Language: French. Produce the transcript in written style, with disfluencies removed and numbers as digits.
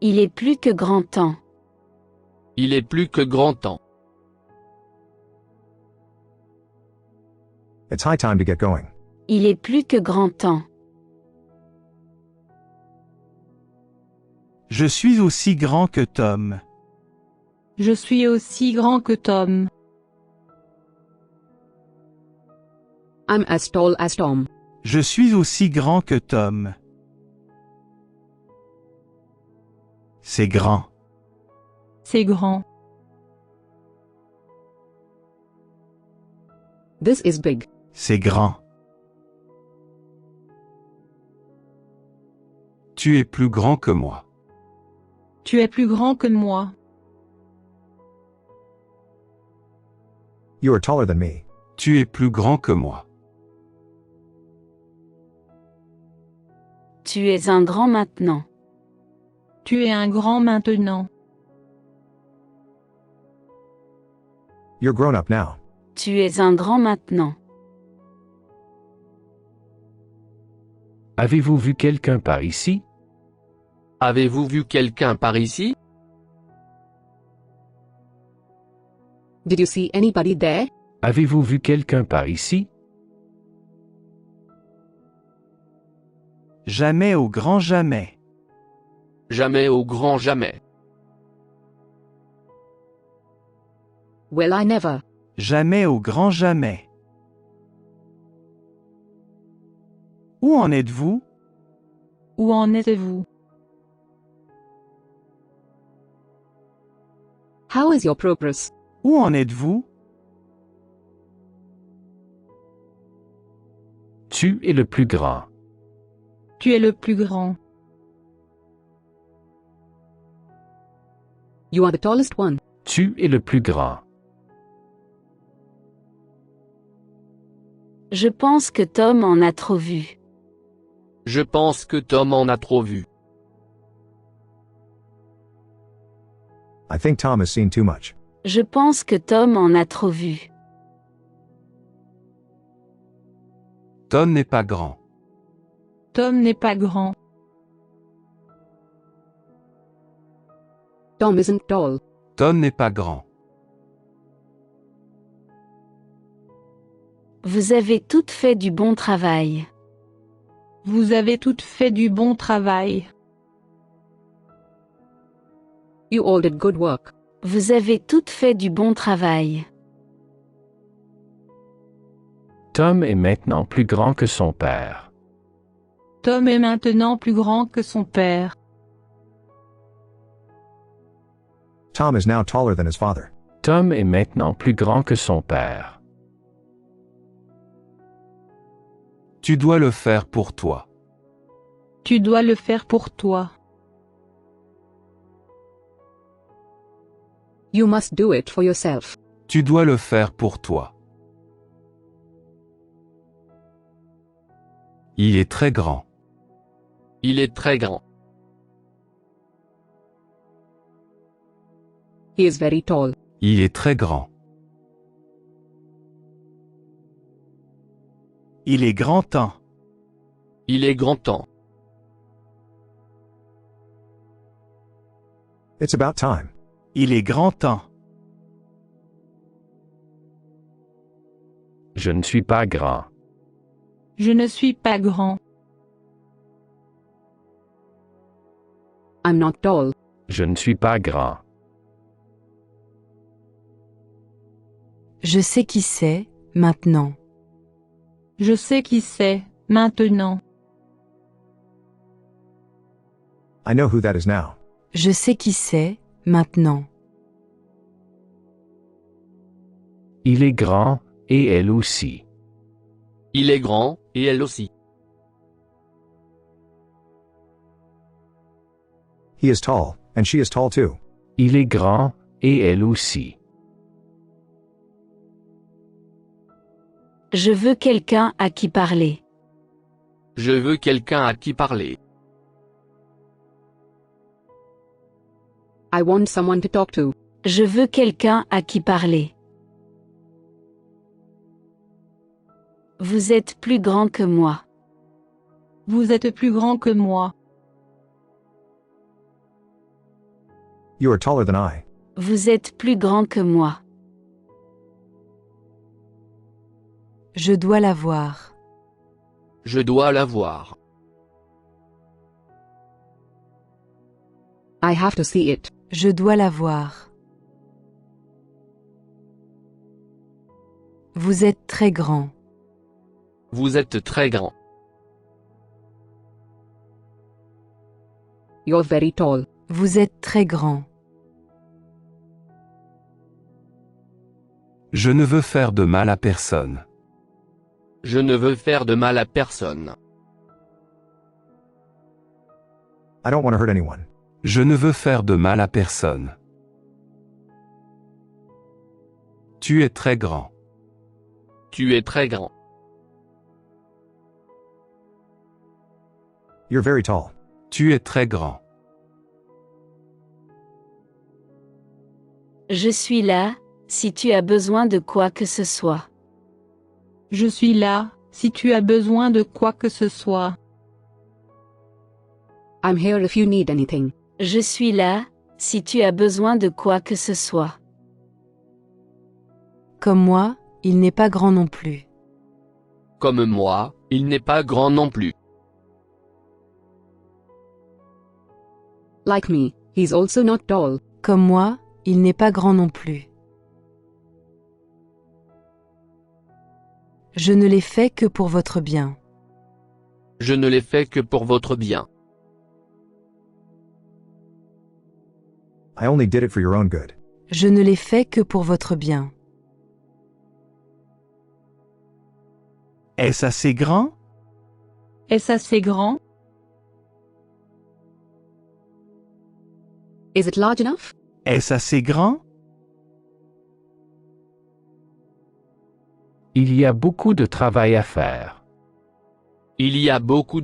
Il est plus que grand temps. Il est plus que grand temps. It's high time to get going. Il est plus que grand temps. Je suis aussi grand que Tom. Je suis aussi grand que Tom. I'm as tall as Tom. Je suis aussi grand que Tom. C'est grand. C'est grand. This is big. C'est grand. Tu es plus grand que moi. Tu es plus grand que moi. You are taller than me. Tu es plus grand que moi. Tu es un grand maintenant. Tu es un grand maintenant. You're grown up now. Tu es un grand maintenant. Avez-vous vu quelqu'un par ici? Avez-vous vu quelqu'un par ici? Did you see anybody there? Avez-vous vu quelqu'un par ici? Jamais au grand jamais. Jamais au grand jamais. Well, I never. Jamais au grand jamais. Où en êtes-vous? Où en êtes-vous? How is your progress? Où en êtes-vous? Tu es le plus grand. Tu es le plus grand. You are the tallest one. Tu es le plus grand. Je pense que Tom en a trop vu. Je pense que Tom en a trop vu. I think Tom has seen too much. Je pense que Tom en a trop vu. Tom n'est pas grand. Tom n'est pas grand. Tom isn't tall. Tom n'est pas grand. Vous avez toutes fait du bon travail. Vous avez toutes fait du bon travail. You all did good work. Vous avez toutes fait du bon travail. Tom est maintenant plus grand que son père. Tom est maintenant plus grand que son père. Tom is now taller than his father. Tom est maintenant plus grand que son père. Tu dois le faire pour toi. Tu dois le faire pour toi. You must do it for yourself. Tu dois le faire pour toi. Il est très grand. Il est très grand. He is very tall. Il est très grand. Il est grand temps. Il est grand temps. It's about time. Il est grand temps. Je ne suis pas grand. Je ne suis pas grand. I'm not tall. Je ne suis pas grand. Je sais qui c'est, maintenant. Je sais qui c'est, maintenant. I know who that is now. Je sais qui c'est, maintenant. Il est grand, et elle aussi. Il est grand, et elle aussi. He is tall, and she is tall too. Il est grand, et elle aussi. Je veux quelqu'un à qui parler. Je veux quelqu'un à qui parler. I want someone to talk to. Je veux quelqu'un à qui parler. Vous êtes plus grand que moi. Vous êtes plus grand que moi. You are taller than I. Vous êtes plus grand que moi. Je dois la voir. Je dois la voir. I have to see it. Je dois la voir. Vous êtes très grand. Vous êtes très grand. You're very tall. Vous êtes très grand. Je ne veux faire de mal à personne. Je ne veux faire de mal à personne. I don't want to hurt anyone. Je ne veux faire de mal à personne. Tu es très grand. Tu es très grand. You're very tall. Tu es très grand. Je suis là, si tu as besoin de quoi que ce soit. Je suis là, si tu as besoin de quoi que ce soit. I'm here if you need anything. Je suis là, si tu as besoin de quoi que ce soit. Comme moi, il n'est pas grand non plus. Comme moi, il n'est pas grand non plus. Like me, he's also not tall. Comme moi, il n'est pas grand non plus. Je ne l'ai fait que pour votre bien. Je ne l'ai fait que pour votre bien. I only did it for your own good. Je ne l'ai fait que pour votre bien. Est-ce assez grand? Est-ce assez grand? Is it large enough? Est-ce assez grand? Il y a beaucoup de travail à faire. Il y a beaucoup